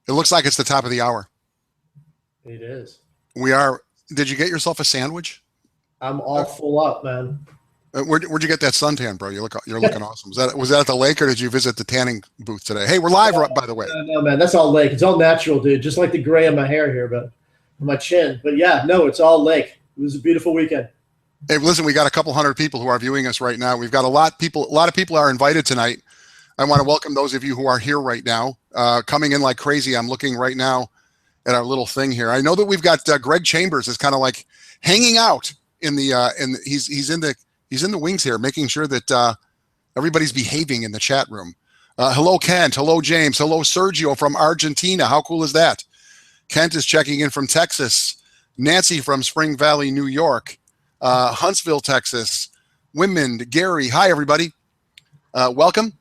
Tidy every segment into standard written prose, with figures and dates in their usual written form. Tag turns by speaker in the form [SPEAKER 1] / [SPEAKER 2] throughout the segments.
[SPEAKER 1] It looks like it's the top of the hour.
[SPEAKER 2] It is.
[SPEAKER 1] We are. Did you get yourself a sandwich?
[SPEAKER 2] I'm all full up, man.
[SPEAKER 1] Where'd you get that suntan, bro? You're looking awesome. Was that at the lake, or did you visit the tanning booth today? Hey, we're live, by the way.
[SPEAKER 2] No, man, that's all lake. It's all natural, dude. Just like the gray on my hair here, but on my chin. But yeah, no, it's all lake. It was a beautiful weekend.
[SPEAKER 1] Hey, listen, we got a couple hundred people who are viewing us right now. We've got a lot of people are invited tonight. I want to welcome those of you who are here right now, coming in like crazy. I'm looking right now at our little thing here. I know that we've got Greg Chambers is kind of like hanging out he's in the wings here, making sure that everybody's behaving in the chat room. Hello, Kent. Hello, James. Hello, Sergio from Argentina. How cool is that? Kent is checking in from Texas. Nancy from Spring Valley, New York. Huntsville, Texas. Wimmond, Gary. Hi, everybody. Welcome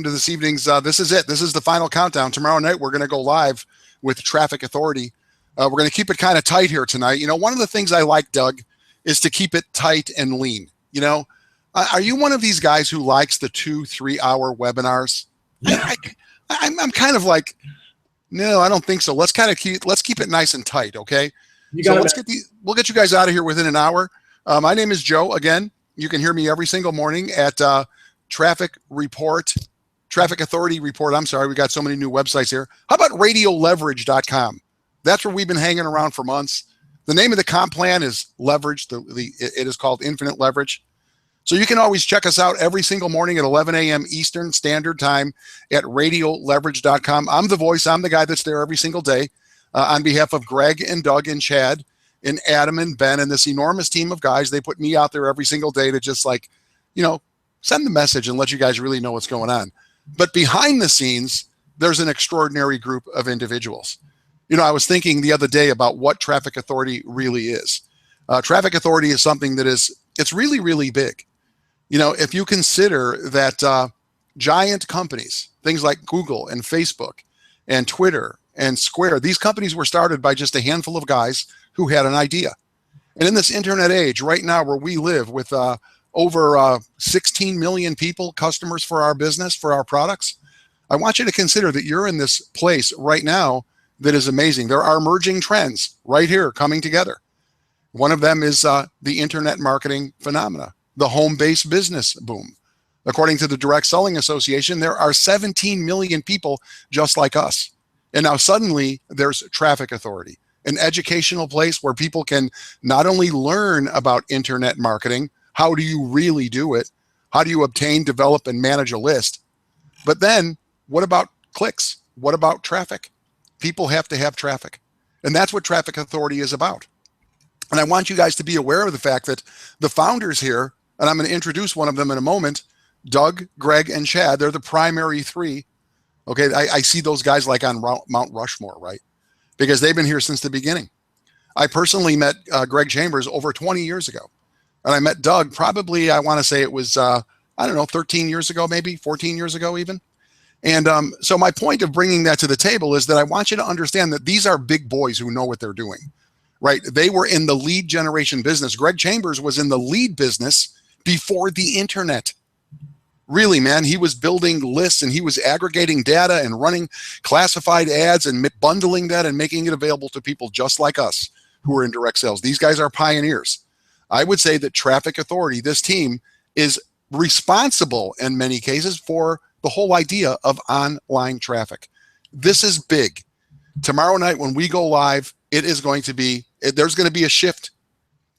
[SPEAKER 1] to this evening's. This is it. This is the final countdown. Tomorrow night, we're going to go live with Traffic Authority. We're going to keep it kind of tight here tonight. You know, one of the things I like, Doug, is to keep it tight and lean. You know, are you one of these guys who likes the 2-3 hour webinars? I'm kind of like, no, I don't think so. Let's keep it nice and tight. Okay. We'll get you guys out of here within an hour. My name is Joe. Again, you can hear me every single morning at Traffic Authority Report. I'm sorry. We got so many new websites here. How about radioleverage.com? That's where we've been hanging around for months. The name of the comp plan is Leverage. It is called Infinite Leverage. So you can always check us out every single morning at 11 a.m. Eastern Standard Time at radioleverage.com. I'm the voice. I'm the guy that's there every single day on behalf of Greg and Doug and Chad and Adam and Ben and this enormous team of guys. They put me out there every single day to just send the message and let you guys really know what's going on. But behind the scenes, there's an extraordinary group of individuals. You know, I was thinking the other day about what Traffic Authority really is. Traffic Authority is something that it's really, really big. You know, if you consider that giant companies, things like Google and Facebook and Twitter and Square, these companies were started by just a handful of guys who had an idea. And in this internet age right now where we live with over 16 million people, customers for our business, for our products, I want you to consider that you're in this place right now that is amazing. There are emerging trends right here coming together. One of them is the internet marketing phenomena, the home-based business boom. According to the Direct Selling Association, there are 17 million people just like us. And now suddenly there's Traffic Authority, an educational place where people can not only learn about internet marketing, how do you really do it? How do you obtain, develop, and manage a list? But then what about clicks? What about traffic? People have to have traffic. And that's what Traffic Authority is about. And I want you guys to be aware of the fact that the founders here, and I'm going to introduce one of them in a moment, Doug, Greg, and Chad, they're the primary three. Okay, I see those guys like on Mount Rushmore, right? Because they've been here since the beginning. I personally met Greg Chambers over 20 years ago. And I met Doug probably, I want to say it was, 13 years ago, maybe 14 years ago even. And so my point of bringing that to the table is that I want you to understand that these are big boys who know what they're doing, right? They were in the lead generation business. Greg Chambers was in the lead business before the internet. Really, man, he was building lists and he was aggregating data and running classified ads and bundling that and making it available to people just like us who are in direct sales. These guys are pioneers. I would say that Traffic Authority, this team, is responsible in many cases for the whole idea of online traffic. This is big. Tomorrow night when we go live, there's going to be a shift.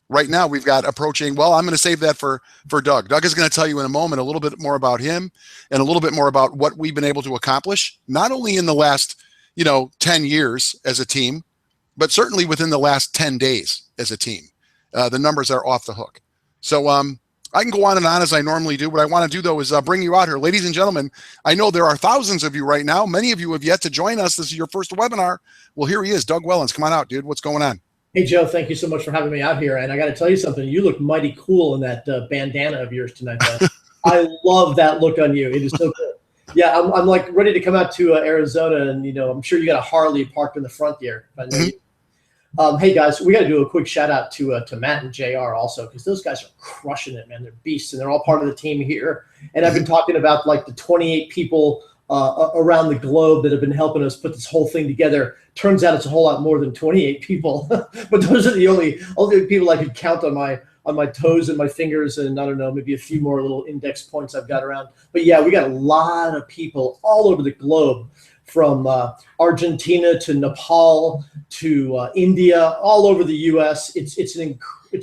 [SPEAKER 1] Right now we've got approaching, well, I'm going to save that for Doug. Doug is going to tell you in a moment a little bit more about him and a little bit more about what we've been able to accomplish, not only in the last, 10 years as a team, but certainly within the last 10 days as a team. The numbers are off the hook. So I can go on and on as I normally do. What I want to do, though, is bring you out here. Ladies and gentlemen, I know there are thousands of you right now. Many of you have yet to join us. This is your first webinar. Well, here he is, Doug Wellens. Come on out, dude. What's going on?
[SPEAKER 2] Hey, Joe, thank you so much for having me out here. And I got to tell you something. You look mighty cool in that bandana of yours tonight, man. I love that look on you. It is so good. Yeah, I'm like ready to come out to Arizona. And, I'm sure you got a Harley parked in the front there. I know you. Hey guys, we got to do a quick shout out to Matt and JR also, because those guys are crushing it, man. They're beasts, and they're all part of the team here. And I've been talking about like the 28 people around the globe that have been helping us put this whole thing together. Turns out it's a whole lot more than 28 people, but those are the only people I could count on my toes and my fingers, and I don't know, maybe a few more little index points I've got around. But yeah, we got a lot of people all over the globe, from Argentina to Nepal to India, all over the U.S. It's an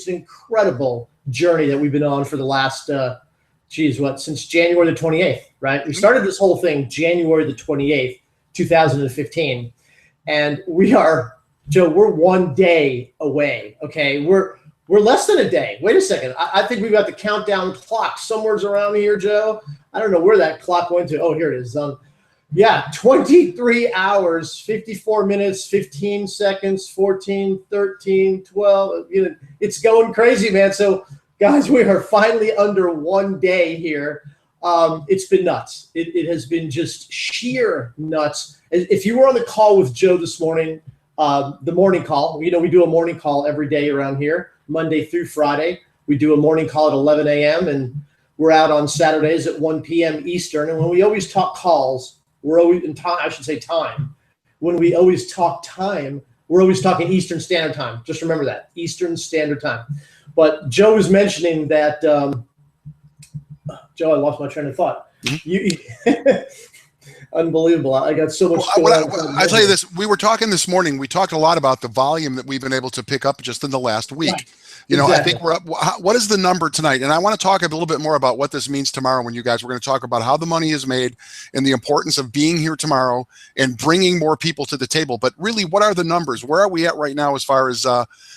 [SPEAKER 2] incredible journey that we've been on for the last since January the 28th, right? We started this whole thing January the 28th, 2015, and we are, Joe, we're 1 day away. Okay, we're less than a day. Wait a second. I think we've got the countdown clock somewhere around here, Joe. I don't know where that clock went to. Oh, here it is. Yeah, 23 hours, 54 minutes, 15 seconds, 14, 13, 12. You know, it's going crazy, man. So, guys, we are finally under 1 day here. It's been nuts. It has been just sheer nuts. If you were on the call with Joe this morning, the morning call, we do a morning call every day around here, Monday through Friday. We do a morning call at 11 a.m. and we're out on Saturdays at 1 p.m. Eastern. And when we always talk calls, we're always in time. I should say time. When we always talk time, we're always talking Eastern Standard Time. Just remember that, Eastern Standard Time. But Joe was mentioning that. Joe, I lost my train of thought. Unbelievable. I got so much.
[SPEAKER 1] I tell you this, we were talking this morning. We talked a lot about the volume that we've been able to pick up just in the last week. Right. Exactly. I think we're up. What is the number tonight? And I want to talk a little bit more about what this means tomorrow when you guys, we're going to talk about how the money is made and the importance of being here tomorrow and bringing more people to the table. But really, what are the numbers? Where are we at right now as far as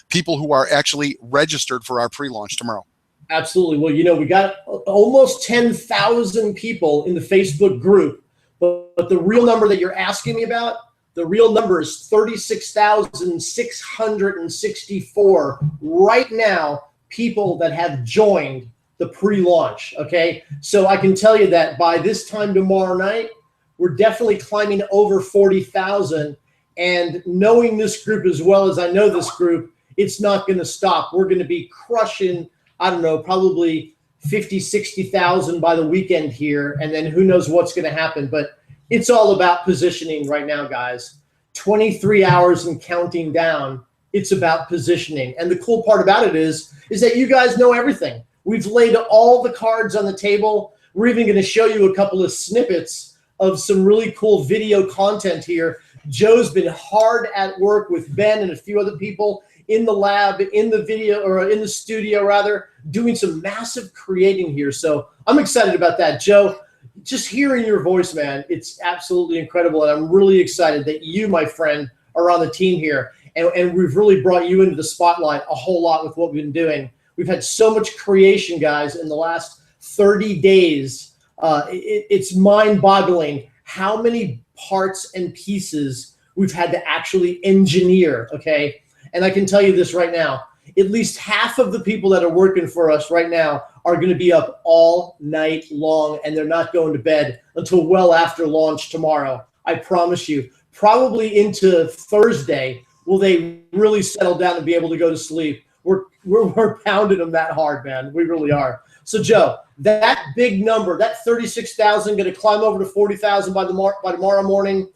[SPEAKER 1] people who are actually registered for our pre-launch tomorrow?
[SPEAKER 2] Absolutely. Well, we got almost 10,000 people in the Facebook group, but the real number that you're asking me about, the real number is 36,664 right now, people that have joined the pre-launch, okay? So I can tell you that by this time tomorrow night, we're definitely climbing over 40,000. And knowing this group as well as I know this group, it's not going to stop. We're going to be crushing, I don't know, probably 50, 60,000 by the weekend here. And then who knows what's going to happen. But it's all about positioning right now, guys. 23 hours and counting down. It's about positioning. And the cool part about it is that you guys know everything. We've laid all the cards on the table. We're even going to show you a couple of snippets of some really cool video content here. Joe's been hard at work with Ben and a few other people in the lab, in the video, or in the studio rather, doing some massive creating here. So I'm excited about that. Joe, just hearing your voice, man, it's absolutely incredible. And I'm really excited that you, my friend, are on the team here. And we've really brought you into the spotlight a whole lot with what we've been doing. We've had so much creation, guys, in the last 30 days. It's mind-boggling how many parts and pieces we've had to actually engineer, okay? And I can tell you this right now, at least half of the people that are working for us right now are going to be up all night long, and they're not going to bed until well after launch tomorrow. I promise you, probably into Thursday will they really settle down and be able to go to sleep. We're pounding them that hard, man. We really are. So, Joe, that big number, that 36,000, going to climb over to 40,000 by tomorrow morning.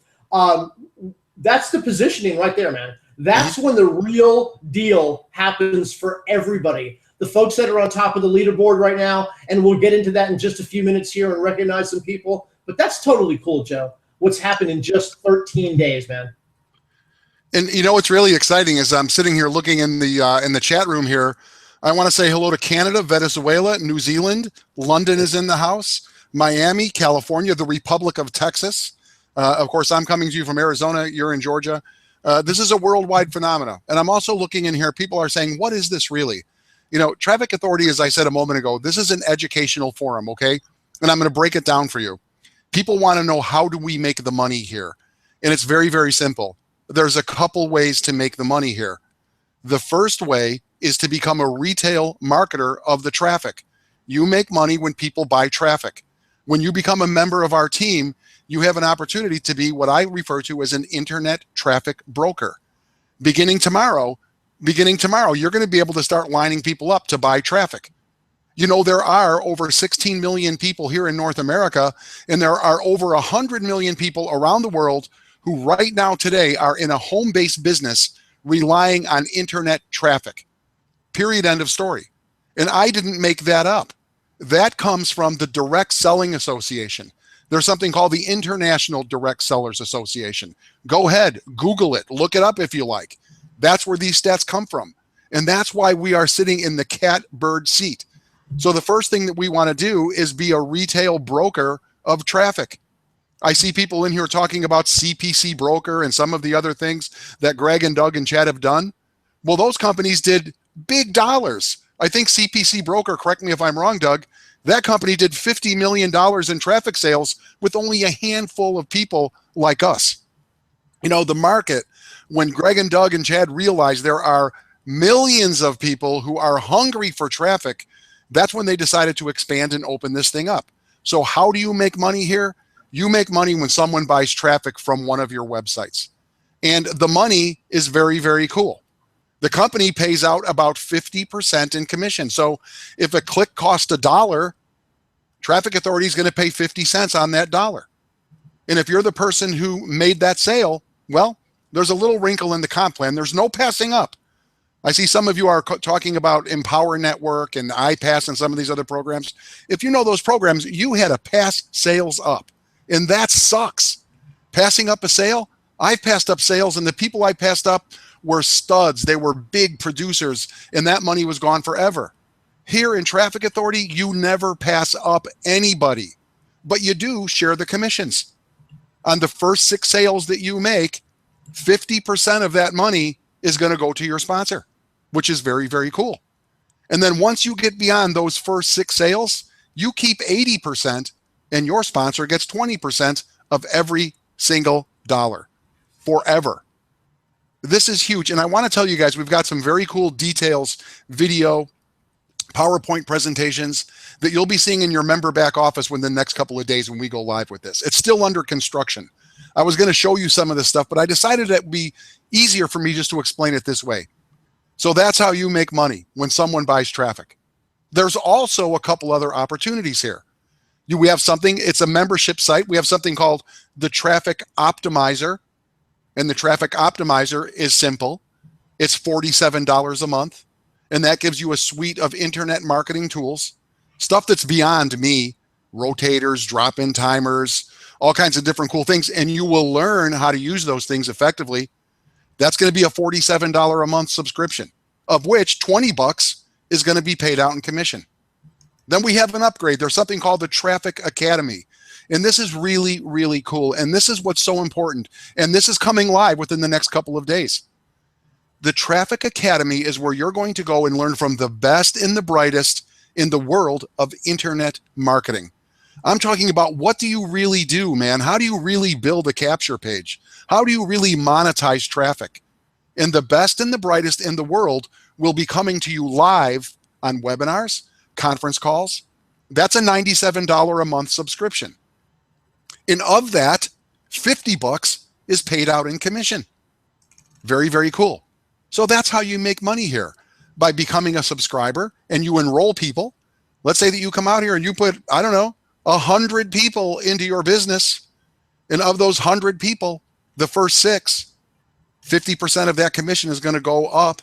[SPEAKER 2] That's the positioning right there, man. That's when the real deal happens for everybody. The folks that are on top of the leaderboard right now, and we'll get into that in just a few minutes here and recognize some people. But that's totally cool, Joe. What's happened in just 13 days, man.
[SPEAKER 1] And what's really exciting is I'm sitting here looking in the chat room here. I want to say hello to Canada, Venezuela, New Zealand. London is in the house. Miami, California, the Republic of Texas. Of course, I'm coming to you from Arizona. You're in Georgia. This is a worldwide phenomenon. And I'm also looking in here. People are saying, what is this really? Traffic Authority, as I said a moment ago, this is an educational forum, okay? And I'm going to break it down for you. People want to know, how do we make the money here? And it's very, very simple. There's a couple ways to make the money here. The first way is to become a retail marketer of the traffic. You make money when people buy traffic. When you become a member of our team, you have an opportunity to be what I refer to as an internet traffic broker. Beginning tomorrow, you're going to be able to start lining people up to buy traffic. You know, there are over 16 million people here in North America, and there are over 100 million people around the world who right now today are in a home-based business relying on internet traffic. Period, end of story. And I didn't make that up. That comes from the Direct Selling Association. There's something called the International Direct Sellers Association. Go ahead, Google it, look it up if you like. That's where these stats come from. And that's why we are sitting in the catbird seat. So the first thing that we want to do is be a retail broker of traffic. I see people in here talking about CPC Broker and some of the other things that Greg and Doug and Chad have done. Well, those companies did big dollars. I think CPC Broker, correct me if I'm wrong, Doug, that company did $50 million in traffic sales with only a handful of people like us. You know, the market, when Greg and Doug and Chad realized there are millions of people who are hungry for traffic, that's when they decided to expand and open this thing up. So how do you make money here? You make money when someone buys traffic from one of your websites. And the money is very, very cool. The company pays out about 50% in commission. So if a click costs $1, Traffic Authority is going to pay 50 cents on that dollar. And if you're the person who made that sale, well, there's a little wrinkle in the comp plan. There's no passing up. I see some of you are talking about Empower Network and iPass and some of these other programs. If you know those programs, you had to pass sales up. And that sucks. Passing up a sale, I've passed up sales, and the people I passed up were studs. They were big producers, and that money was gone forever. Here in Traffic Authority, you never pass up anybody, but you do share the commissions. On the first 6 sales that you make, 50% of that money is going to go to your sponsor, which is very, very cool. And then once you get beyond those first 6 sales, you keep 80%, and your sponsor gets 20% of every single dollar forever. This is huge. And I want to tell you guys, we've got some very cool details, video, PowerPoint presentations that you'll be seeing in your member back office within the next couple of days when we go live with this. It's still under construction. I was going to show you some of this stuff, but I decided it would be easier for me just to explain it this way. So that's how you make money when someone buys traffic. There's also a couple other opportunities here. We have something, it's a membership site. We have something called the Traffic Optimizer. And the Traffic Optimizer is simple. It's $47 a month. And that gives you a suite of internet marketing tools, stuff that's beyond me, rotators, drop-in timers, all kinds of different cool things. And you will learn how to use those things effectively. That's going to be a $47 a month subscription, of which 20 bucks is going to be paid out in commission. Then we have an upgrade. There's something called the Traffic Academy. And this is really, really cool. And this is what's so important. And this is coming live within the next couple of days. The Traffic Academy is where you're going to go and learn from the best and the brightest in the world of internet marketing. I'm talking about, what do you really do, man? How do you really build a capture page? How do you really monetize traffic? And the best and the brightest in the world will be coming to you live on webinars, conference calls. That's a $97 a month subscription. And of that, 50 bucks is paid out in commission. Very, very cool. So that's how you make money here, by becoming a subscriber and you enroll people. Let's say that you come out here and you put, I don't know, 100 people into your business. And of those 100 people, the first 6, 50% of that commission is going to go up.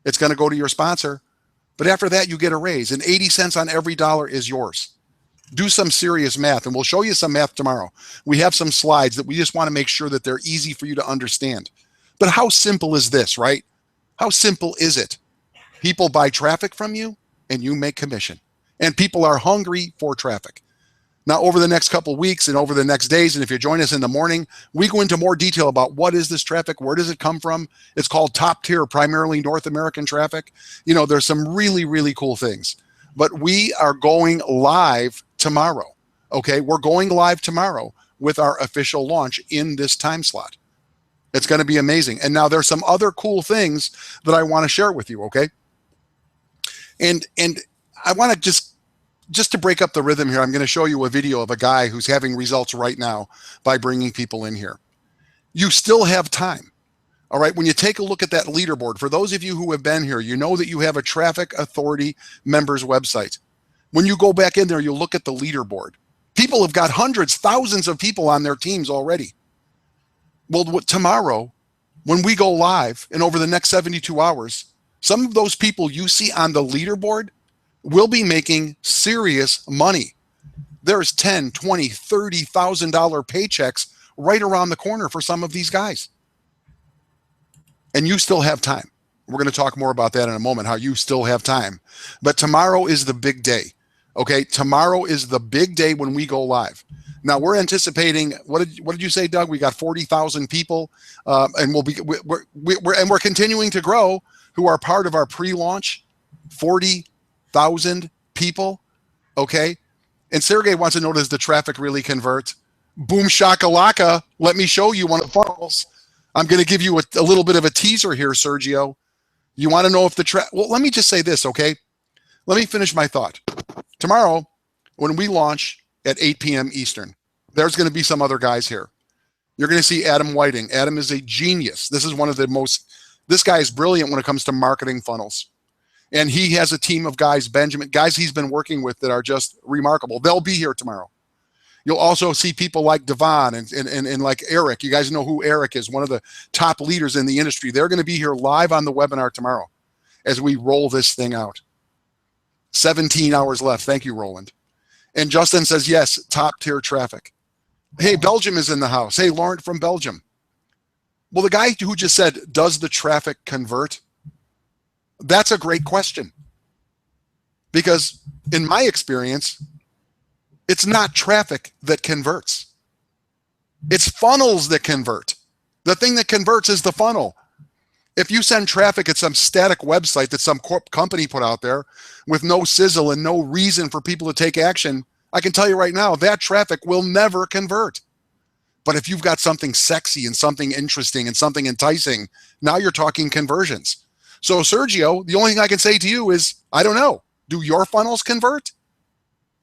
[SPEAKER 1] It's going to go to your sponsor. But after that, you get a raise, and 80 cents on every dollar is yours. Do some serious math, and we'll show you some math tomorrow. We have some slides that we just want to make sure that they're easy for you to understand. But how simple is this, right? How simple is it? People buy traffic from you, and you make commission. And people are hungry for traffic. Now, over the next couple of weeks and over the next days, and if you join us in the morning, we go into more detail about what is this traffic, where does it come from? It's called top tier, primarily North American traffic. You know, there's some really, really cool things. But we are going live tomorrow, okay? We're going live tomorrow with our official launch in this time slot. It's going to be amazing. And now there's some other cool things that I want to share with you, okay? And I want to just to break up the rhythm here, I'm going to show you a video of a guy who's having results right now by bringing people in here. You still have time. All right, when you take a look at that leaderboard, for those of you who have been here, you know that you have a Traffic Authority members website. When you go back in there, you'll look at the leaderboard. People have got hundreds, thousands of people on their teams already. Well, tomorrow, when we go live and over the next 72 hours, some of those people you see on the leaderboard will be making serious money. There's $10, $20, $30,000 paychecks right around the corner for some of these guys. And you still have time. We're going to talk more about that in a moment, how you still have time. But tomorrow is the big day. Okay, tomorrow is the big day when we go live. Now we're anticipating. What did you say, Doug? We got 40,000 people, and we're continuing to grow. Who are part of our pre-launch? 40,000 people. Okay, and Sergey wants to know, does the traffic really convert? Boom shakalaka. Let me show you one of the funnels. I'm going to give you a little bit of a teaser here, Sergio. You want to know if well, let me just say this, okay? Let me finish my thought. Tomorrow, when we launch at 8 p.m. Eastern, there's going to be some other guys here. You're going to see Adam Whiting. Adam is a genius. This guy is brilliant when it comes to marketing funnels. And he has a team of guys, guys he's been working with that are just remarkable. They'll be here tomorrow. You'll also see people like Devon and like Eric. You guys know who Eric is, one of the top leaders in the industry. They're going to be here live on the webinar tomorrow as we roll this thing out. 17 hours left. Thank you, Roland. And Justin says, yes, top tier traffic. Hey, Belgium is in the house. Hey, Lauren from Belgium. Well, the guy who just said, does the traffic convert? That's a great question. Because in my experience, it's not traffic that converts. It's funnels that convert. The thing that converts is the funnel. If you send traffic at some static website that some company put out there with no sizzle and no reason for people to take action, I can tell you right now, that traffic will never convert. But if you've got something sexy and something interesting and something enticing, now you're talking conversions. So Sergio, the only thing I can say to you is, I don't know. Do your funnels convert?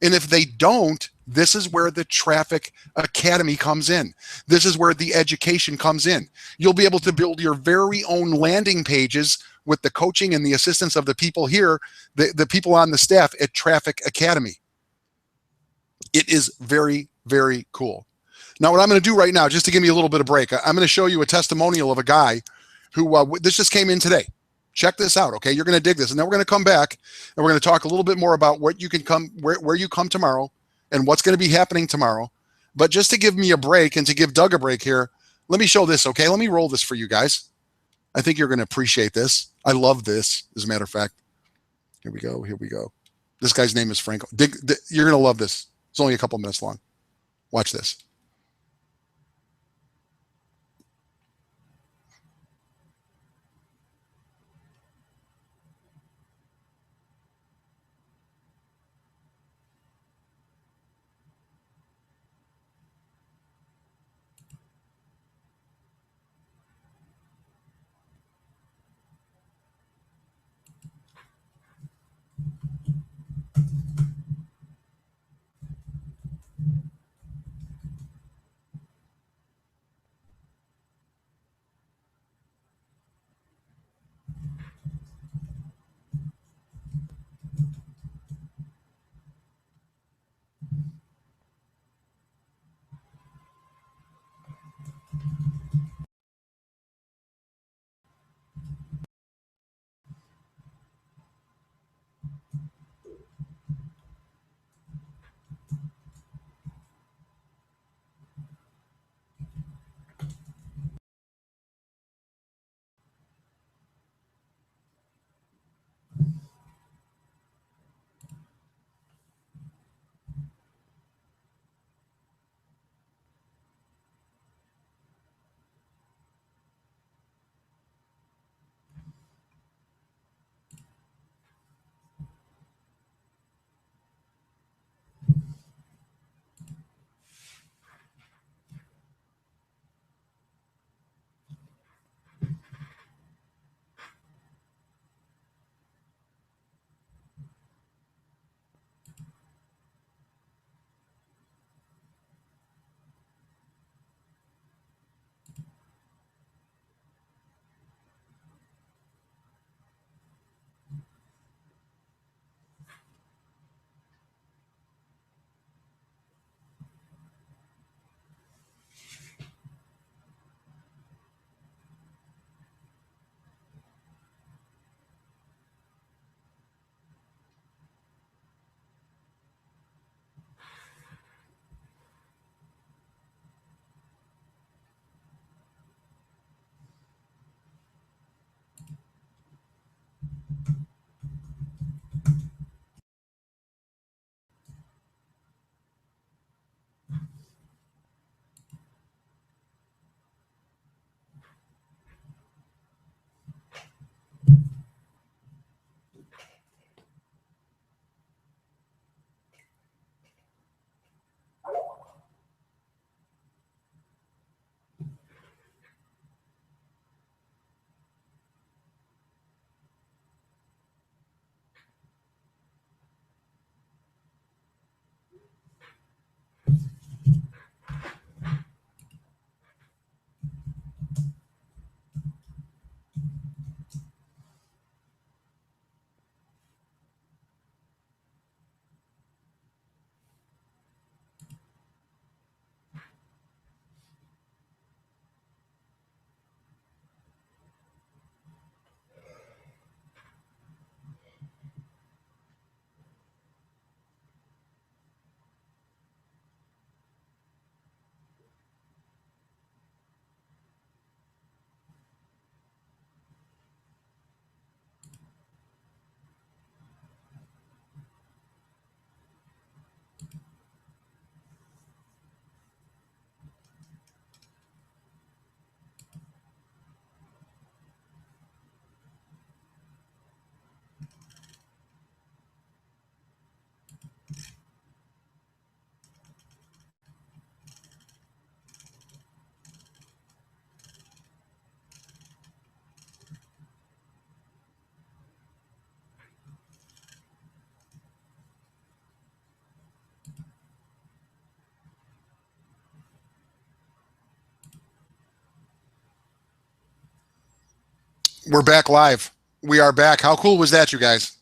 [SPEAKER 1] And if they don't, this is where the Traffic Academy comes in. This is where the education comes in. You'll be able to build your very own landing pages with the coaching and the assistance of the people here, the people on the staff at Traffic Academy. It is very, very cool. Now, what I'm going to do right now, just to give me a little bit of break, I'm going to show you a testimonial of a guy who, this just came in today. Check this out, okay? You're going to dig this. And then we're going to come back and we're going to talk a little bit more about what you can come, where you come tomorrow and what's going to be happening tomorrow. But just to give me a break and to give Doug a break here, let me show this, okay? Let me roll this for you guys. I think you're going to appreciate this. I love this, as a matter of fact. Here we go. Here we go. This guy's name is Franco. You're going to love this. It's only a couple minutes long. Watch this. We're back live. We are back. How cool was that, you guys?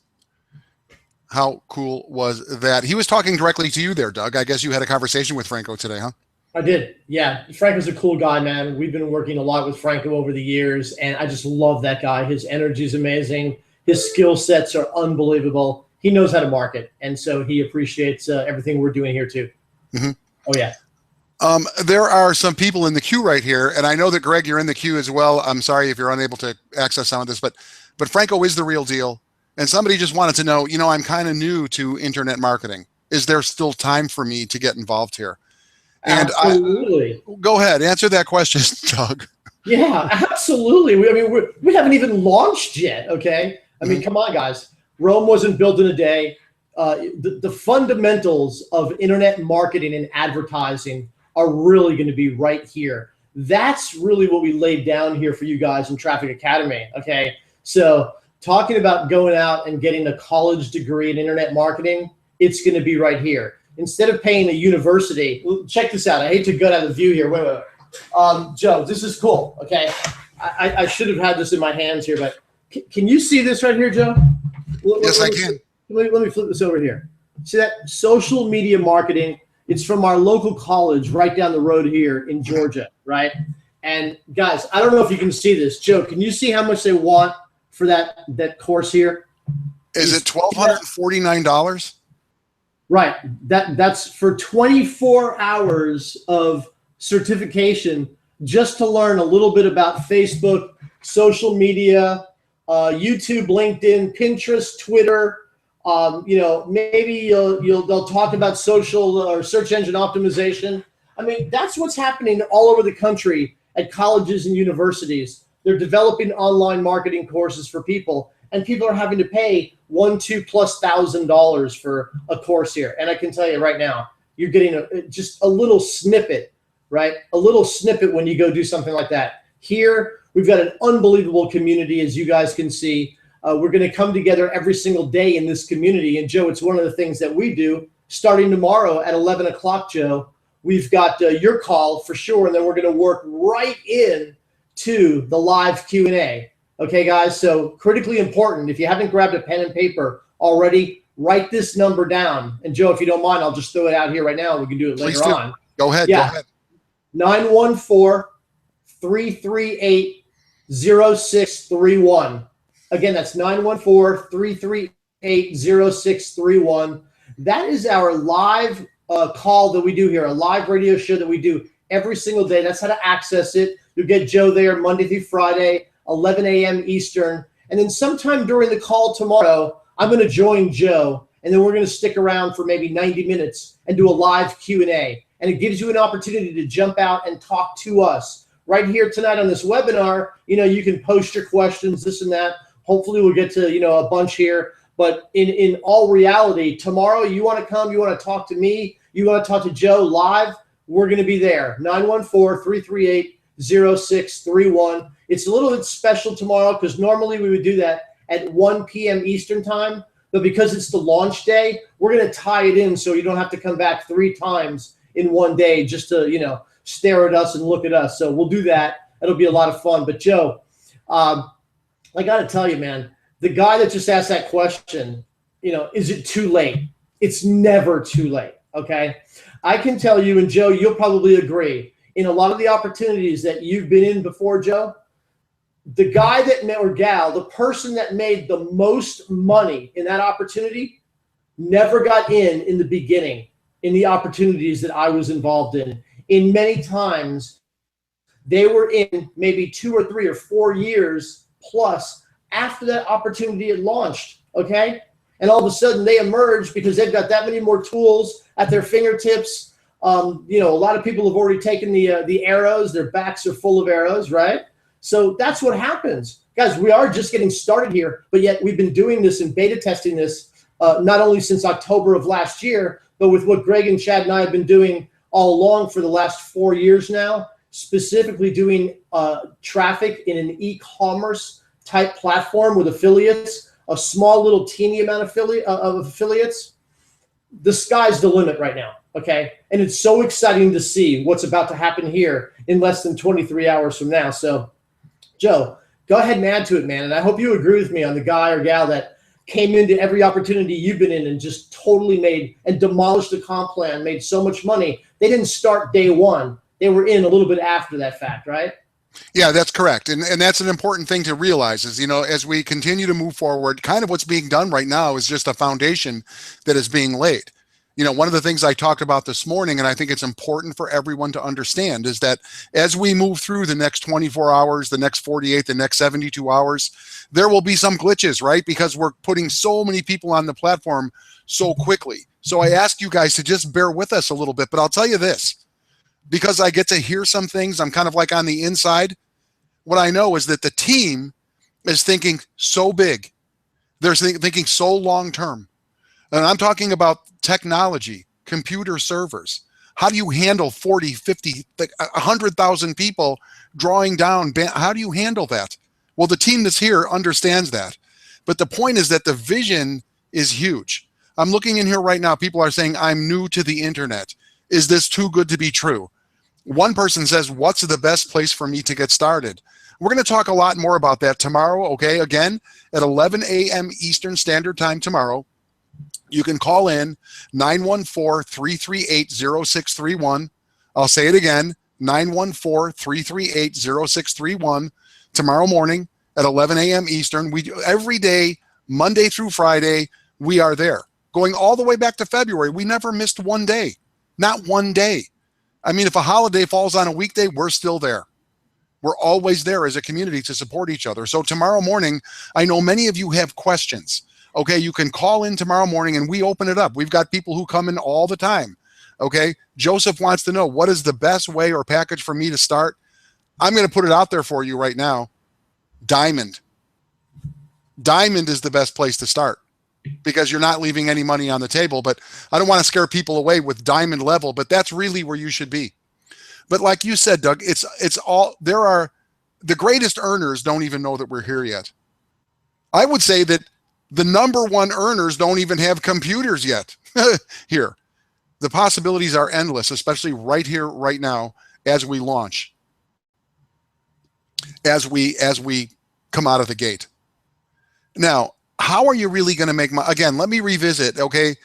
[SPEAKER 1] How cool was that? He was talking directly to you there, Doug. I guess you had a conversation with Franco today, huh?
[SPEAKER 2] I did. Yeah. Franco's a cool guy, man. We've been working a lot with Franco over the years, and I just love that guy. His energy is amazing. His skill sets are unbelievable. He knows how to market, and so he appreciates everything we're doing here too.
[SPEAKER 1] Mm-hmm.
[SPEAKER 2] Oh, yeah.
[SPEAKER 1] There are some people in the queue right here, and I know that, Greg, you're in the queue as well. I'm sorry if you're unable to access some of this, but Franco is the real deal. And somebody just wanted to know, I'm kind of new to internet marketing. Is there still time for me to get involved here? And
[SPEAKER 2] absolutely.
[SPEAKER 1] Go ahead, answer that question, Doug.
[SPEAKER 2] Yeah, absolutely. We haven't even launched yet, okay? I mean, come on, guys. Rome wasn't built in a day. The fundamentals of internet marketing and advertising are really going to be right here. That's really what we laid down here for you guys in Traffic Academy, okay? So talking about going out and getting a college degree in internet marketing, it's going to be right here. Instead of paying a university, check this out. I hate to gut out the view here. Wait. Joe, this is cool, okay? I should have had this in my hands here, but can you see this right here, Joe?
[SPEAKER 1] Yes, I can.
[SPEAKER 2] Let me flip this over here. See that? Social media marketing. It's from our local college right down the road here in Georgia, right? And guys, I don't know if you can see this. Joe, can you see how much they want for that course here?
[SPEAKER 1] Is it $1,249?
[SPEAKER 2] Right. That's for 24 hours of certification just to learn a little bit about Facebook, social media, YouTube, LinkedIn, Pinterest, Twitter. Maybe they'll talk about social or search engine optimization. I mean, that's what's happening all over the country at colleges and universities. They're developing online marketing courses for people, and people are having to pay $1,000+ for a course here. And I can tell you right now, you're getting just a little snippet, right? A little snippet when you go do something like that. Here, we've got an unbelievable community, as you guys can see. We're going to come together every single day in this community. And Joe, it's one of the things that we do starting tomorrow at 11 o'clock, Joe. We've got your call for sure, and then we're going to work right in to the live Q&A. Okay, guys, so critically important. If you haven't grabbed a pen and paper already, write this number down. And Joe, if you don't mind, I'll just throw it out here right now. We can do it later on.
[SPEAKER 1] Go ahead.
[SPEAKER 2] Yeah.
[SPEAKER 1] Go ahead.
[SPEAKER 2] 914-338-0631. Again, that's 914-338-0631. That is our live call that we do here, a live radio show that we do every single day. That's how to access it. You'll get Joe there Monday through Friday, 11 a.m. Eastern. And then sometime during the call tomorrow, I'm going to join Joe, and then we're going to stick around for maybe 90 minutes and do a live Q&A. And it gives you an opportunity to jump out and talk to us. Right here tonight on this webinar, you can post your questions, this and that. Hopefully we'll get to, a bunch here. But in all reality, tomorrow you want to come, you want to talk to me, you want to talk to Joe live, we're going to be there. 914-338-0631. It's a little bit special tomorrow because normally we would do that at 1 p.m. Eastern time. But because it's the launch day, we're going to tie it in so you don't have to come back 3 times in one day just to, stare at us and look at us. So we'll do that. It'll be a lot of fun. But Joe, I got to tell you, man, the guy that just asked that question, is it too late? It's never too late, okay? I can tell you, and Joe, you'll probably agree, in a lot of the opportunities that you've been in before, Joe, the guy or gal, the person that made the most money in that opportunity never got in the beginning in the opportunities that I was involved in. In many times, they were in maybe 2 or 3 or 4 years plus after that opportunity had launched, okay? And all of a sudden they emerge because they've got that many more tools at their fingertips. A lot of people have already taken the arrows. Their backs are full of arrows, right? So that's what happens. Guys, we are just getting started here, but yet we've been doing this and beta testing this not only since October of last year, but with what Greg and Chad and I have been doing all along for the last 4 years now, specifically doing traffic in an e-commerce type platform with affiliates, a small little teeny amount of affiliates. The sky's the limit right now, okay? And it's so exciting to see what's about to happen here in less than 23 hours from now. So, Joe, go ahead and add to it, man. And I hope you agree with me on the guy or gal that came into every opportunity you've been in and just totally made and demolished the comp plan, made so much money. They didn't start day one. They were in a little bit after that fact, right?
[SPEAKER 1] Yeah, that's correct. And that's an important thing to realize is, as we continue to move forward, kind of what's being done right now is just a foundation that is being laid. One of the things I talked about this morning, and I think it's important for everyone to understand, is that as we move through the next 24 hours, the next 48, the next 72 hours, there will be some glitches, right? Because we're putting so many people on the platform so quickly. So I ask you guys to just bear with us a little bit, but I'll tell you this, because I get to hear some things, I'm kind of like on the inside. What I know is that the team is thinking so big. They're thinking so long-term. And I'm talking about technology, computer servers. How do you handle 40, 50, 100,000 people drawing down? How do you handle that? Well, the team that's here understands that. But the point is that the vision is huge. I'm looking in here right now. People are saying, I'm new to the internet. Is this too good to be true? One person says, what's the best place for me to get started? We're going to talk a lot more about that tomorrow, okay? Again, at 11 a.m. Eastern Standard Time tomorrow. You can call in 914-338-0631. I'll say it again, 914-338-0631 tomorrow morning at 11 a.m. Eastern. We do every day, Monday through Friday, we are there. Going all the way back to February, we never missed one day, not one day. I mean, if a holiday falls on a weekday, we're still there. We're always there as a community to support each other. So tomorrow morning, I know many of you have questions. Okay, you can call in tomorrow morning and we open it up. We've got people who come in all the time. Okay, Joseph wants to know, what is the best way or package for me to start? I'm going to put it out there for you right now. Diamond. Diamond is the best place to start because you're not leaving any money on the table. But I don't want to scare people away with diamond level, but that's really where you should be. But like you said, Doug, it's all, the greatest earners don't even know that we're here yet. I would say that the number one earners don't even have computers yet here. The possibilities are endless, especially right here, right now, as we launch, as we come out of the gate. Now, how are you really going to make money? Again, let me revisit, okay?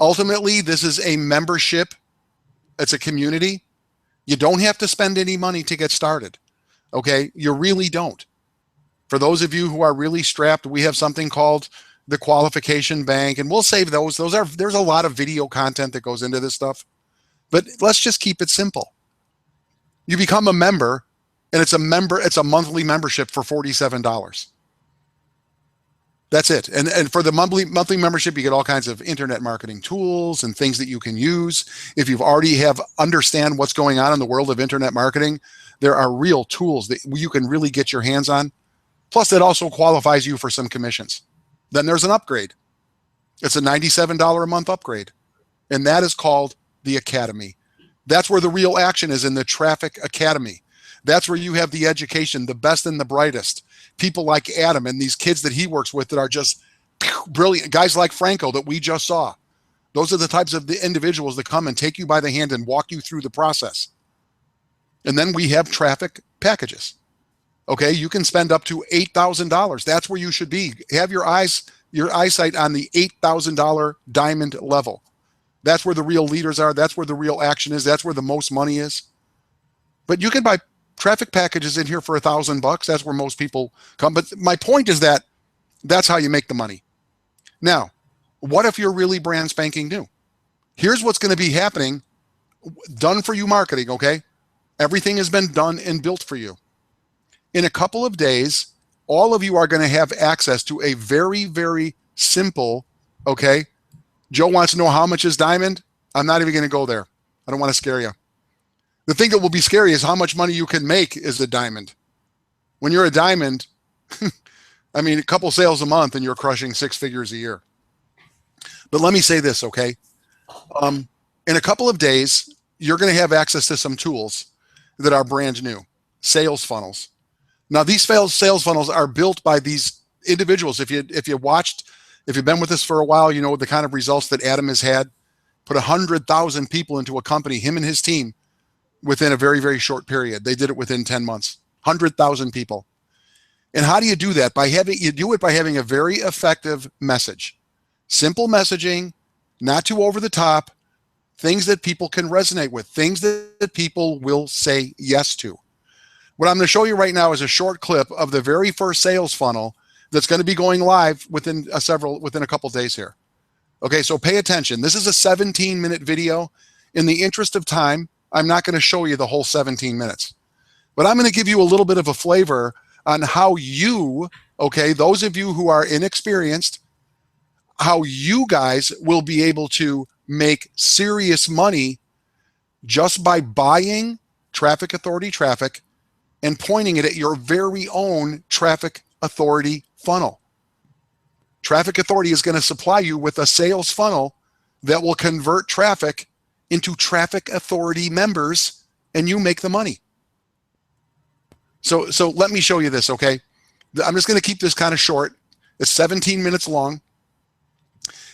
[SPEAKER 1] Ultimately, this is a membership. It's a community. You don't have to spend any money to get started, okay? You really don't. For those of you who are really strapped, we have something called the qualification bank, and we'll save those. There's a lot of video content that goes into this stuff, but let's just keep it simple. You become a member, and it's a monthly membership for $47. That's it. And for the monthly membership, you get all kinds of internet marketing tools and things that you can use. If you've already understand what's going on in the world of internet marketing, there are real tools that you can really get your hands on. Plus, it also qualifies you for some commissions. Then there's an upgrade. It's a $97 a month upgrade. And that is called the Academy. That's where the real action is, in the Traffic Academy. That's where you have the education, the best and the brightest. People like Adam and these kids that he works with that are just brilliant. Guys like Franco that we just saw. Those are the types of the individuals that come and take you by the hand and walk you through the process. And then we have traffic packages. Okay, you can spend up to $8,000. That's where you should be. Have your eyesight on the $8,000 diamond level. That's where the real leaders are. That's where the real action is. That's where the most money is. But you can buy traffic packages in here for $1,000. That's where most people come. But my point is that that's how you make the money. Now, what if you're really brand spanking new? Here's what's going to be happening. Done for you marketing, okay? Everything has been done and built for you. In a couple of days, all of you are going to have access to a very, very simple, okay? Joe wants to know how much is diamond. I'm not even going to go there. I don't want to scare you. The thing that will be scary is how much money you can make as a diamond. When you're a diamond, I mean, a couple sales a month and you're crushing 6 figures a year. But let me say this, okay? In a couple of days, you're going to have access to some tools that are brand new, sales funnels. Now, these sales funnels are built by these individuals. If you've been with us for a while, you know the kind of results that Adam has had. Put 100,000 people into a company, him and his team, within a very, very short period. They did it within 10 months. 100,000 people. And how do you do that? You do it by having a very effective message. Simple messaging, not too over the top, things that people can resonate with, things that people will say yes to. What I'm going to show you right now is a short clip of the very first sales funnel that's going to be going live within a couple days here. Okay, so pay attention. This is a 17-minute video. In the interest of time, I'm not going to show you the whole 17 minutes. But I'm going to give you a little bit of a flavor on how you, okay, those of you who are inexperienced, how you guys will be able to make serious money just by buying traffic authority traffic and pointing it at your very own traffic authority funnel. Traffic authority is going to supply you with a sales funnel that will convert traffic into traffic authority members, and you make the money. So let me show you this, okay? I'm just going to keep this kind of short. It's 17 minutes long.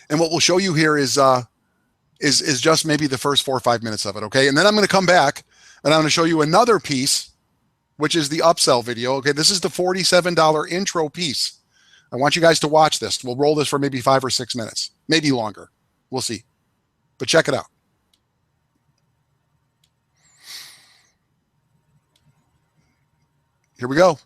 [SPEAKER 1] And what we'll show you here is just maybe the first 4 or 5 minutes of it, okay? And then I'm going to come back and I'm going to show you another piece, which is the upsell video. Okay, this is the $47 intro piece. I want you guys to watch this. We'll roll this for maybe 5 or 6 minutes, maybe longer. We'll see. But check it out. Here we go.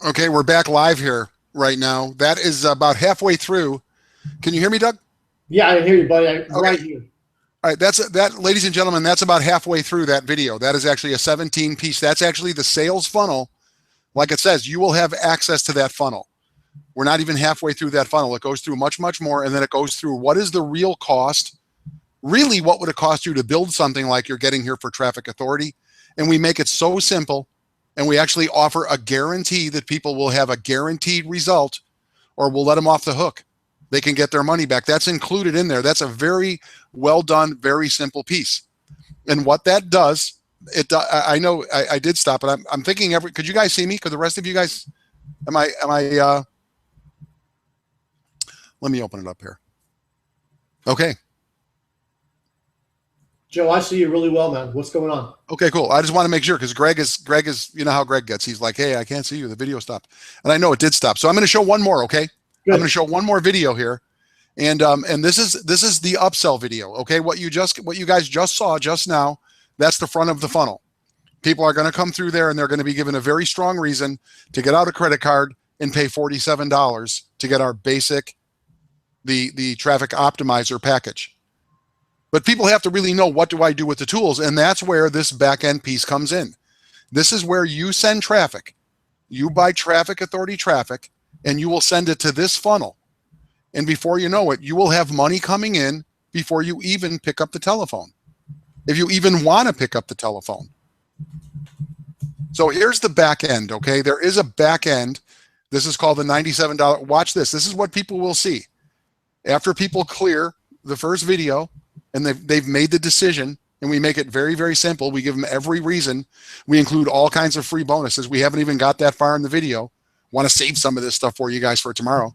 [SPEAKER 1] Okay, we're back live here right now. That is about halfway through. Can you hear me, Doug?
[SPEAKER 2] Yeah, I hear you, buddy. I'm right here.
[SPEAKER 1] All right, that, ladies and gentlemen, that's about halfway through that video. That is actually a 17 piece. That's actually the sales funnel. Like it says, you will have access to that funnel. We're not even halfway through that funnel. It goes through much, much more. And then it goes through what is the real cost? Really, what would it cost you to build something like you're getting here for Traffic Authority? And we make it so simple. And we actually offer a guarantee that people will have a guaranteed result, or we'll let them off the hook. They can get their money back. That's included in there. That's a very well done, very simple piece. And what that does, I know I did stop, but I'm thinking could you guys see me? Could the rest of you guys, let me open it up here. Okay.
[SPEAKER 2] Joe, I see you really well, man. What's going on?
[SPEAKER 1] Okay, cool. I just want to make sure, because Greg is, you know how Greg gets. He's like, hey, I can't see you. The video stopped. And I know it did stop. So I'm going to show one more, okay? Good. I'm going to show one more video here. And this is the upsell video, okay? What you guys just saw just now, that's the front of the funnel. People are going to come through there, and they're going to be given a very strong reason to get out a credit card and pay $47 to get our basic, the traffic optimizer package. But people have to really know, what do I do with the tools? And that's where this back end piece comes in. This is where you send traffic. You buy Traffic Authority traffic, and you will send it to this funnel. And before you know it, you will have money coming in before you even pick up the telephone, if you even want to pick up the telephone. So here's the back end, okay? There is a back end. This is called the $97. Watch this. This is what people will see. After people clear the first video, and they've made the decision, and we make it very, very simple. We give them every reason. We include all kinds of free bonuses. We haven't even got that far in the video. Want to save some of this stuff for you guys for tomorrow.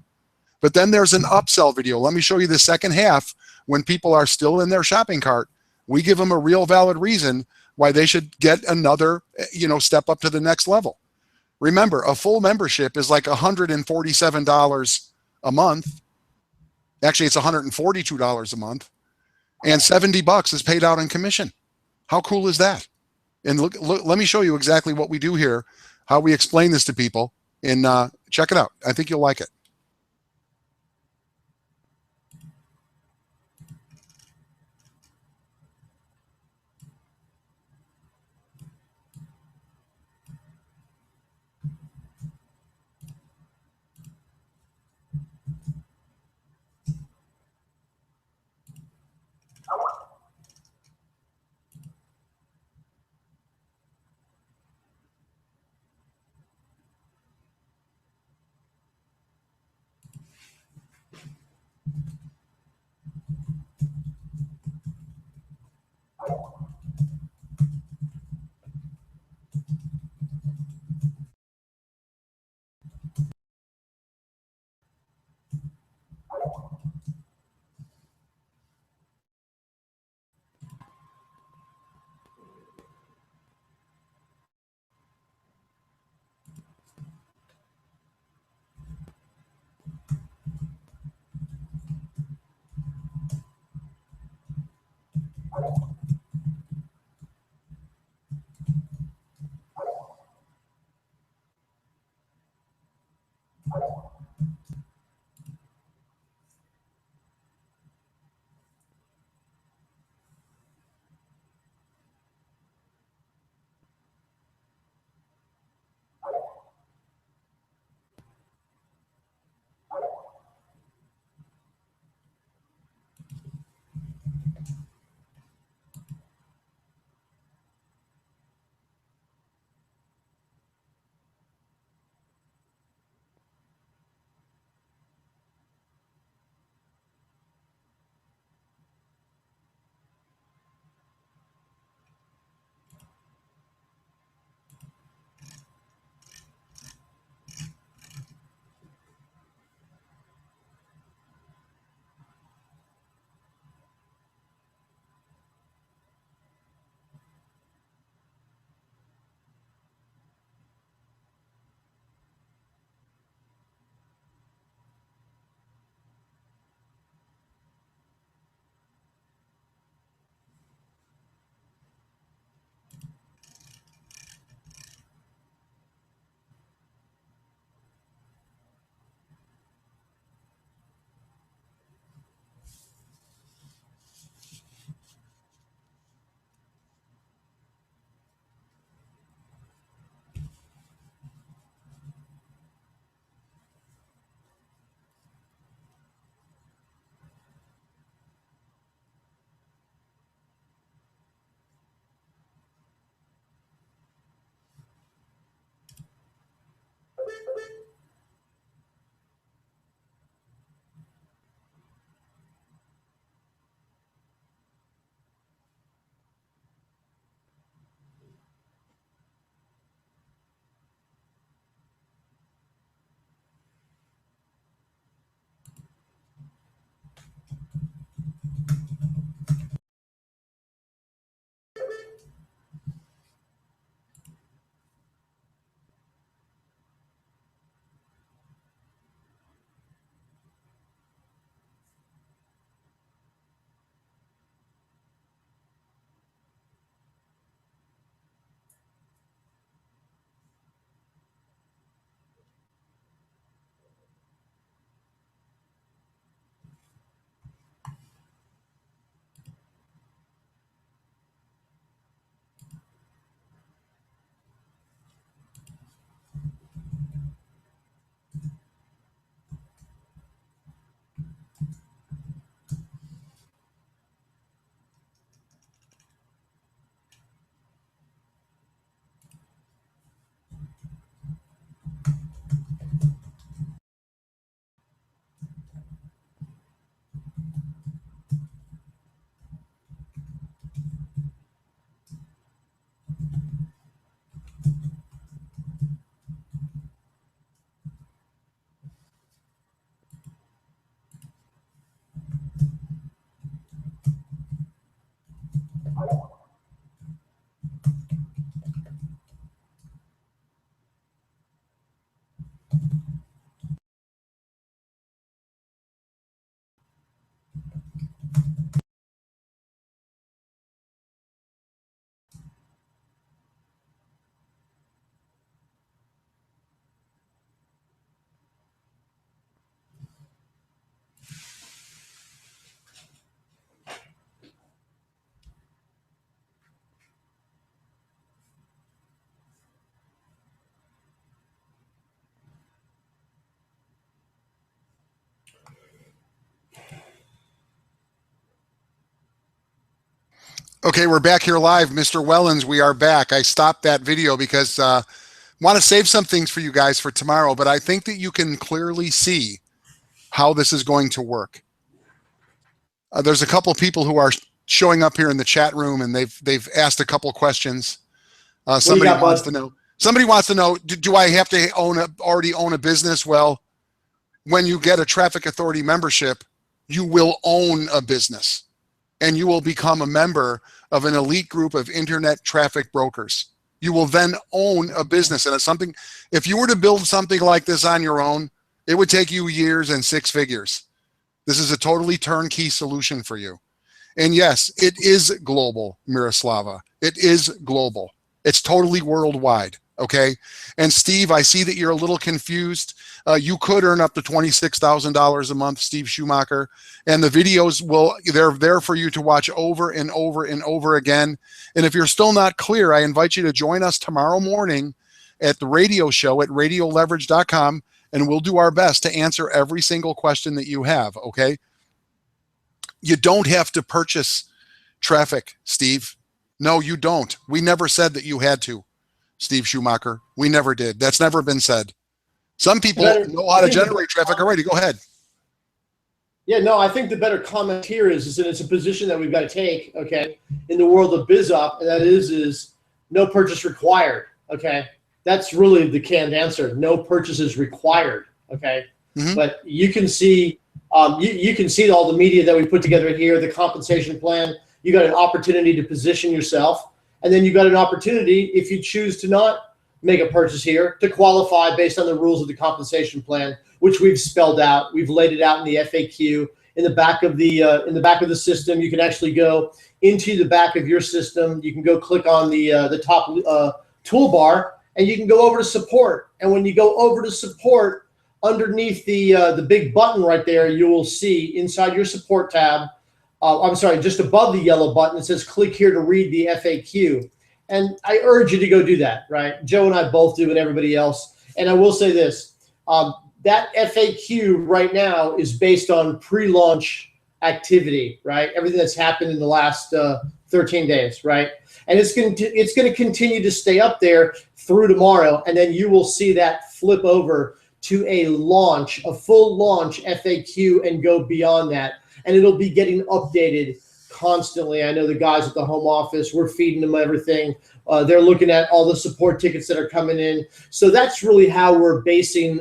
[SPEAKER 1] But then there's an upsell video. Let me show you the second half. When people are still in their shopping cart, we give them a real valid reason why they should get another, step up to the next level. Remember, a full membership is like $147 a month. Actually, it's $142 a month. And $70 is paid out in commission. How cool is that? And look, let me show you exactly what we do here, how we explain this to people, and check it out. I think you'll like it. Okay, we're back here live. Mr. Wellens, we are back. I stopped that video because I want to save some things for you guys for tomorrow, but I think that you can clearly see how this is going to work. There's a couple of people who are showing up here in the chat room, and they've asked a couple questions. Somebody wants to know. Somebody wants to know: do I have to already own a business? Well, when you get a traffic authority membership, you will own a business, and you will become a member of an elite group of internet traffic brokers. You will then own a business, and it's something. If you were to build something like this on your own, it would take you years and six figures. This is a totally turnkey solution for you. And yes, it is global, Miroslava. It is global. It's totally worldwide, okay? And Steve, I see that you're a little confused. You could earn up to $26,000 a month, Steve Schumacher. And the videos they're there for you to watch over and over and over again. And if you're still not clear, I invite you to join us tomorrow morning at the radio show at radioleverage.com. And we'll do our best to answer every single question that you have, okay? You don't have to purchase traffic, Steve. No, you don't. We never said that you had to, Steve Schumacher. We never did. That's never been said. Some people know how to generate traffic already. Go ahead.
[SPEAKER 2] Yeah, no, I think the better comment here is that it's a position that we've got to take, okay, in the world of BizUp, and that is no purchase required, okay? That's really the canned answer. No purchases required. Okay, but you can see you can see all the media that we put together here, the compensation plan. You got an opportunity to position yourself, and then you got an opportunity, if you choose to not make a purchase here, to qualify based on the rules of the compensation plan, which we've spelled out. We've laid it out in the FAQ in the back of the system. You can actually go into the back of your system. You can go click on the top toolbar. And you can go over to support. And when you go over to support, underneath the big button right there, you will see inside your support tab, I'm sorry, just above the yellow button, it says click here to read the FAQ. And I urge you to go do that, right? Joe and I both do, and everybody else. And I will say this, that FAQ right now is based on pre-launch activity, right? Everything that's happened in the last 13 days, right? And it's going to continue to stay up there through tomorrow, and then you will see that flip over to a launch, a full launch FAQ, and go beyond that. And it'll be getting updated constantly. I know the guys at the home office, we're feeding them everything. They're looking at all the support tickets that are coming in. So that's really how we're basing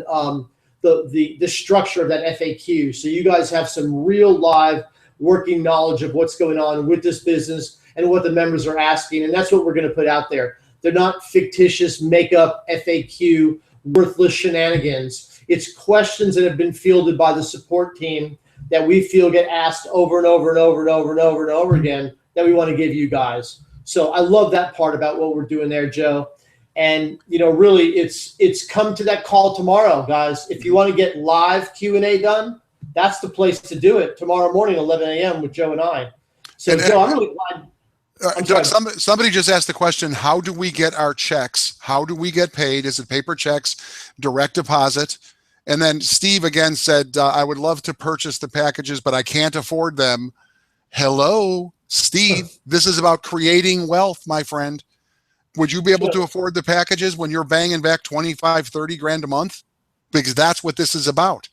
[SPEAKER 2] the structure of that FAQ. So you guys have some real live working knowledge of what's going on with this business and what the members are asking. And that's what we're going to put out there. They're not fictitious makeup FAQ, worthless shenanigans. It's questions that have been fielded by the support team that we feel get asked over and over and over and over and over and over again that we want to give you guys. So I love that part about what we're doing there, Joe. And, you know, really it's come to that call tomorrow, guys. If you want to get live Q&A done, that's the place to do it tomorrow morning, 11 a.m. with Joe and I. So, Joe, I'm really glad.
[SPEAKER 1] Doug, somebody just asked the question, how do we get our checks? How do we get paid? Is it paper checks, direct deposit? And then Steve again said, I would love to purchase the packages, but I can't afford them. Hello, Steve. This is about creating wealth, my friend. Would you be able to afford the packages when you're banging back 25, 30 grand a month? Because that's what this is about.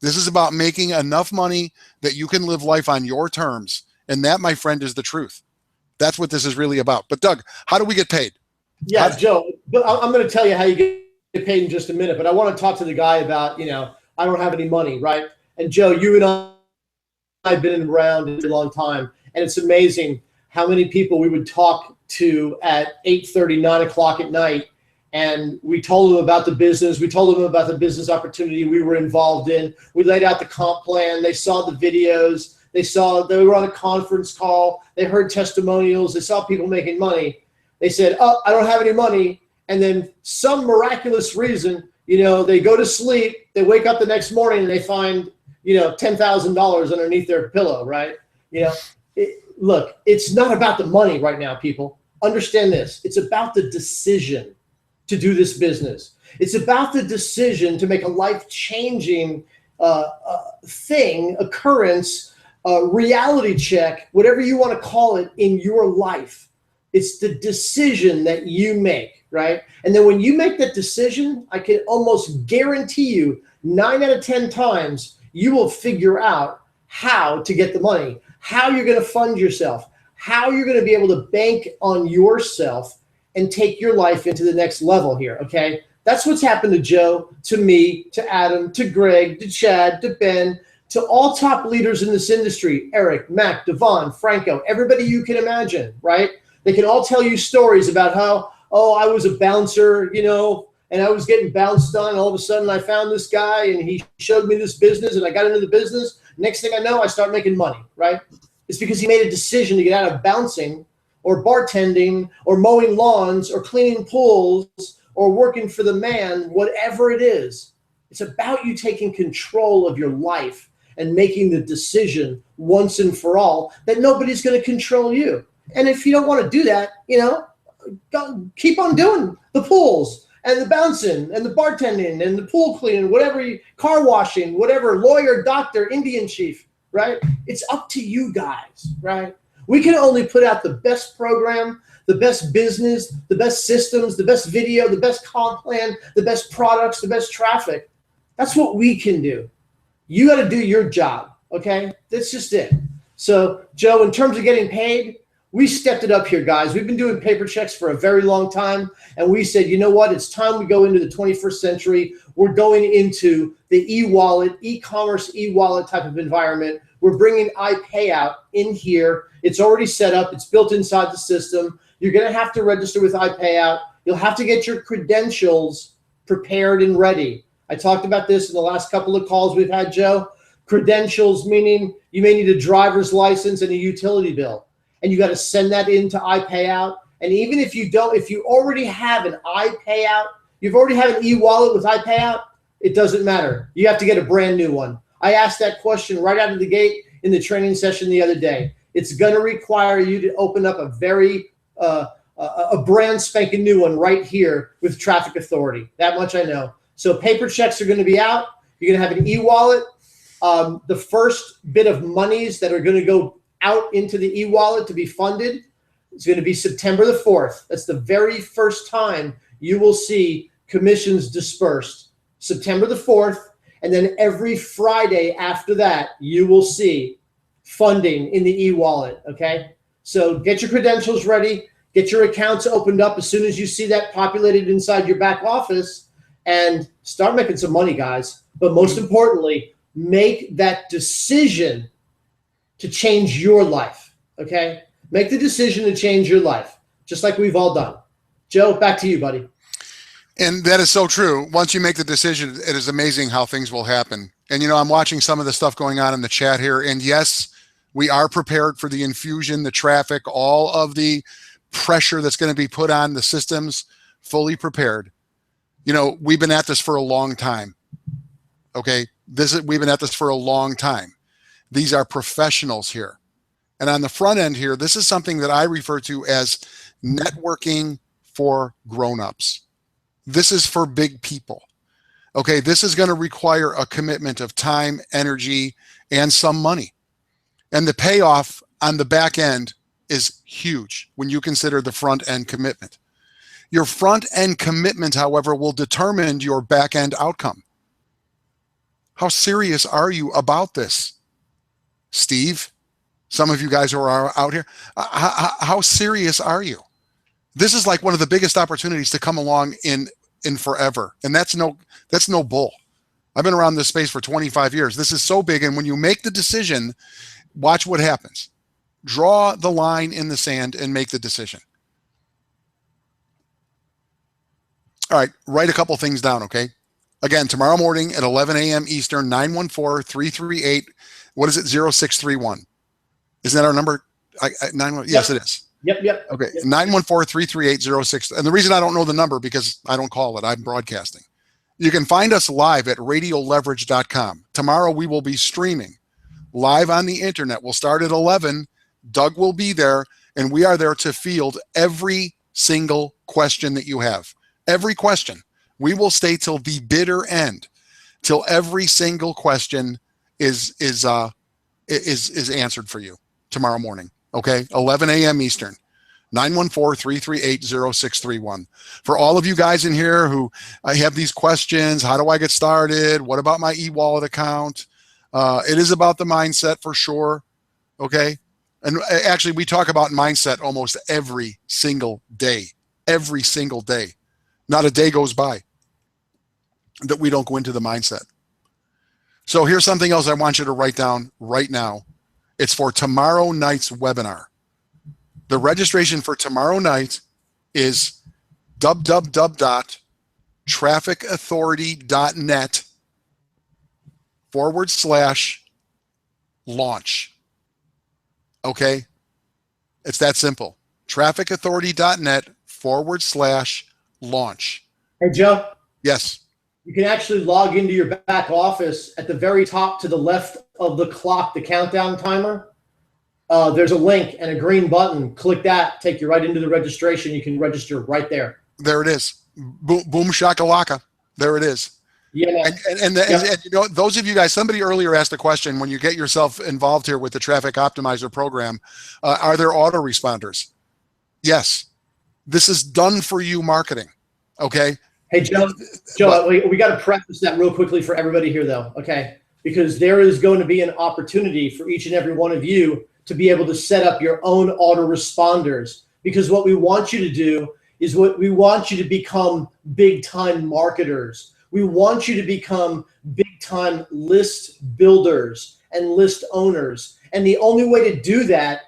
[SPEAKER 1] This is about making enough money that you can live life on your terms. And that, my friend, is the truth. That's what this is really about. But Doug, how do we get paid?
[SPEAKER 2] Yeah, Joe, but I'm going to tell you how you get paid in just a minute. But I want to talk to the guy about, you know, I don't have any money, right? And Joe, you and I have been around a long time. And it's amazing how many people we would talk to at 8:30, 9 o'clock at night. And we told them about the business. We told them about the business opportunity we were involved in. We laid out the comp plan. They saw the videos. They were on a conference call. They heard testimonials. They saw people making money. They said, oh, I don't have any money. And then some miraculous reason, you know, they go to sleep. They wake up the next morning and they find, you know, $10,000 underneath their pillow, right? You know, look, it's not about the money right now, people. Understand this. It's about the decision to do this business. It's about the decision to make a life-changing occurrence reality check, whatever you want to call it, in your life. It's the decision that you make, right? And then when you make that decision, I can almost guarantee you 9 out of 10 times, you will figure out how to get the money, how you're going to fund yourself, how you're going to be able to bank on yourself and take your life into the next level here, okay? That's what's happened to Joe, to me, to Adam, to Greg, to Chad, to Ben, to all top leaders in this industry, Eric, Mac, Devon, Franco, everybody you can imagine, right? They can all tell you stories about how, oh, I was a bouncer, you know, and I was getting bounced on. All of a sudden I found this guy and he showed me this business and I got into the business. Next thing I know, I start making money, right? It's because he made a decision to get out of bouncing or bartending or mowing lawns or cleaning pools or working for the man, whatever it is. It's about you taking control of your life and making the decision once and for all that nobody's going to control you. And if you don't want to do that, you know, keep on doing the pools and the bouncing and the bartending and the pool cleaning, whatever, car washing, whatever, lawyer, doctor, Indian chief, right? It's up to you guys, right? We can only put out the best program, the best business, the best systems, the best video, the best comp plan, the best products, the best traffic. That's what we can do. You got to do your job, okay? That's just it. So, Joe, in terms of getting paid, we stepped it up here, guys. We've been doing paper checks for a very long time, and we said, you know what? It's time we go into the 21st century. We're going into the e-wallet, e-commerce e-wallet type of environment. We're bringing iPayout in here. It's already set up. It's built inside the system. You're going to have to register with iPayout. You'll have to get your credentials prepared and ready. I talked about this in the last couple of calls we've had, Joe. Credentials, meaning you may need a driver's license and a utility bill. And you got to send that in to iPayout. And even if you don't, if you already have an iPayout, you've already have an e-wallet with iPayout, it doesn't matter. You have to get a brand new one. I asked that question right out of the gate in the training session the other day. It's going to require you to open up a very a brand spanking new one right here with Traffic Authority. That much I know. So paper checks are going to be out. You're going to have an e-wallet. The first bit of monies that are going to go out into the e-wallet to be funded is going to be September the 4th. That's the very first time you will see commissions dispersed. September the 4th. And then every Friday after that, you will see funding in the e-wallet, okay? So get your credentials ready. Get your accounts opened up as soon as you see that populated inside your back office and start making some money, guys. But most importantly, make that decision to change your life, okay? Make the decision to change your life, just like we've all done. Joe, back to you, buddy.
[SPEAKER 1] And that is so true. Once you make the decision, it is amazing how things will happen. And, you know, I'm watching some of the stuff going on in the chat here. And yes, we are prepared for the infusion, the traffic, all of the pressure that's going to be put on the systems, fully prepared. You know, we've been at this for a long time. Okay. We've been at this for a long time. These are professionals here. And on the front end here, this is something that I refer to as networking for grown-ups. This is for big people. Okay, this is going to require a commitment of time, energy, and some money. And the payoff on the back end is huge when you consider the front end commitment. Your front end commitment, however, will determine your back end outcome. How serious are you about this? Steve, some of you guys who are out here, how serious are you? This is like one of the biggest opportunities to come along in forever. And that's no bull. I've been around this space for 25 years. This is so big. And when you make the decision, watch what happens. Draw the line in the sand and make the decision. All right, write a couple things down, okay? Again, tomorrow morning at 11 a.m. Eastern, 914-338, what is it, 0631? Isn't that our number? Yes, it is.
[SPEAKER 2] Yep.
[SPEAKER 1] Okay, 914-338-06. And the reason I don't know the number because I don't call it, I'm broadcasting. You can find us live at radioleverage.com. Tomorrow we will be streaming live on the internet. We'll start at 11. Doug will be there, and we are there to field every single question that you have. Every question. We will stay till the bitter end, till every single question is is answered for you tomorrow morning. Okay, 11 a.m. Eastern. 914-338-0631. For all of you guys in here who have these questions, how do I get started? What about my e-wallet account? It is about the mindset for sure. Okay. And actually, we talk about mindset almost every single day. Every single day. Not a day goes by that we don't go into the mindset. So here's something else I want you to write down right now. It's for tomorrow night's webinar. The registration for tomorrow night is www.trafficauthority.net/launch. Okay? It's that simple. trafficauthority.net/launch.
[SPEAKER 2] Hey, Joe.
[SPEAKER 1] Yes.
[SPEAKER 2] You can actually log into your back office at the very top to the left of the clock, the countdown timer. There's a link and a green button. Click that, take you right into the registration. You can register right there.
[SPEAKER 1] There it is. Boom, boom shakalaka. There it is.
[SPEAKER 2] Yeah.
[SPEAKER 1] And you know, those of you guys, somebody earlier asked a question, when you get yourself involved here with the Traffic Optimizer program, are there autoresponders? Yes. This is done for you marketing. Okay.
[SPEAKER 2] Hey, Joe, we got to preface that real quickly for everybody here, though. Okay. Because there is going to be an opportunity for each and every one of you to be able to set up your own autoresponders. Because what we want you to do is we want you to become big time marketers. We want you to become big time list builders and list owners. And the only way to do that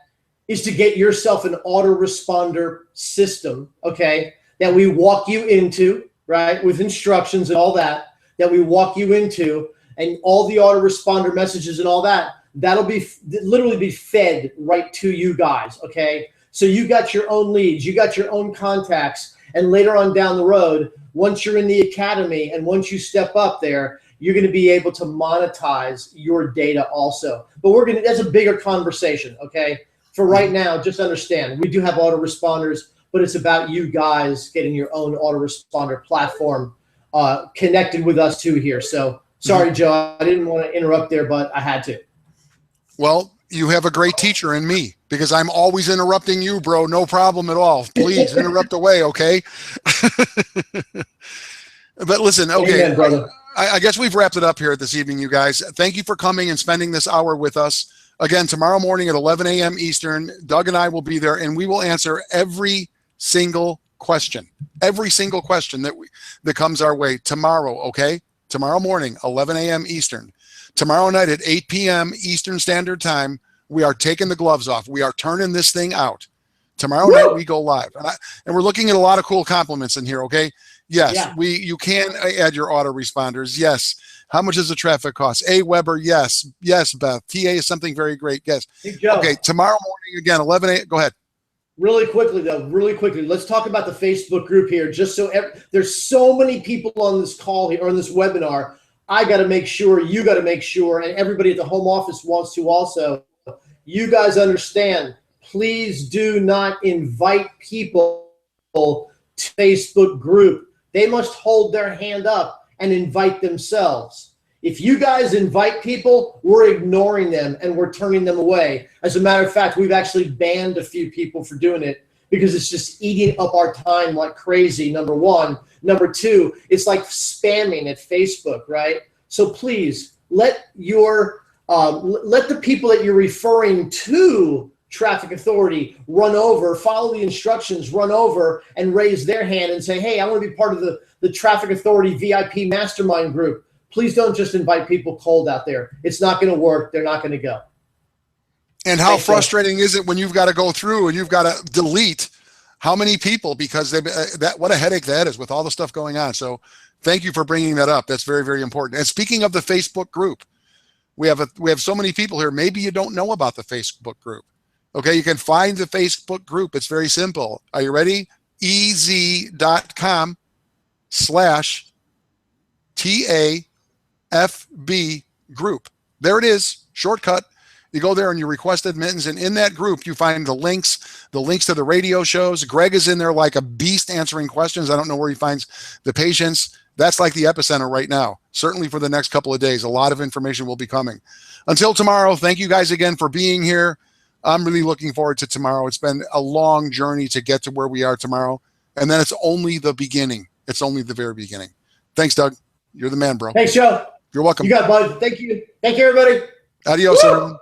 [SPEAKER 2] is to get yourself an autoresponder system, okay, that we walk you into, right, with instructions and all that we walk you into, and all the autoresponder messages and all that, that'll be literally be fed right to you guys, okay? So you got your own leads, you got your own contacts, and later on down the road, once you're in the academy and once you step up there, you're going to be able to monetize your data also. But that's a bigger conversation, okay? For right now, just understand, we do have autoresponders, but it's about you guys getting your own autoresponder platform connected with us too here. So sorry, Joe, I didn't want to interrupt there, but I had to.
[SPEAKER 1] Well, you have a great teacher in me, because I'm always interrupting you, bro. No problem at all. Please interrupt away, okay? But listen, okay,
[SPEAKER 2] Amen, brother.
[SPEAKER 1] I guess we've wrapped it up here this evening, you guys. Thank you for coming and spending this hour with us. Again, tomorrow morning at 11 a.m. Eastern, Doug and I will be there, and we will answer every single question that comes our way tomorrow, okay? Tomorrow morning, 11 a.m. Eastern. Tomorrow night at 8 p.m. Eastern Standard Time, we are taking the gloves off. We are turning this thing out. Tomorrow night, we go live. And we're looking at a lot of cool compliments in here, okay? Yes, yeah. You can add your autoresponders. Yes. How much does the traffic cost? A. Weber, yes. Yes, Beth. TA is something very great. Yes.
[SPEAKER 2] Hey, Joe.
[SPEAKER 1] Okay, tomorrow morning again, 11 a.m. Go ahead.
[SPEAKER 2] Really quickly, let's talk about the Facebook group here. Just so there's so many people on this call here, or on this webinar. I got to make sure, you got to make sure, and everybody at the home office wants to also. You guys understand, please do not invite people to Facebook group. They must hold their hand up and invite themselves. If you guys invite people, we're ignoring them and we're turning them away. As a matter of fact, we've actually banned a few people for doing it because it's just eating up our time like crazy, number one. Number two, it's like spamming at Facebook, right? So please let the people that you're referring to Traffic Authority run over, follow the instructions, run over and raise their hand and say, hey, I want to be part of the Traffic Authority VIP mastermind group. Please don't just invite people cold out there. It's not going to work. They're not going to go.
[SPEAKER 1] And how frustrating is it when you've got to go through and you've got to delete how many people, because what a headache that is with all the stuff going on. So thank you for bringing that up. That's very, very important. And speaking of the Facebook group, we have so many people here. Maybe you don't know about the Facebook group. Okay, you can find the Facebook group. It's very simple. Are you ready? ez.com/TAFB group. There it is. Shortcut. You go there and you request admittance, and in that group you find the links to the radio shows. Greg is in there like a beast answering questions. I don't know where he finds the patience. That's like the epicenter right now. Certainly for the next couple of days, a lot of information will be coming. Until tomorrow, thank you guys again for being here. I'm really looking forward to tomorrow. It's been a long journey to get to where we are tomorrow, and then it's only the beginning. It's only the very beginning. Thanks, Doug. You're the man, bro.
[SPEAKER 2] Thanks, Joe.
[SPEAKER 1] You're welcome.
[SPEAKER 2] You got it, bud. Thank you. Thank you, everybody.
[SPEAKER 1] Adios, everyone.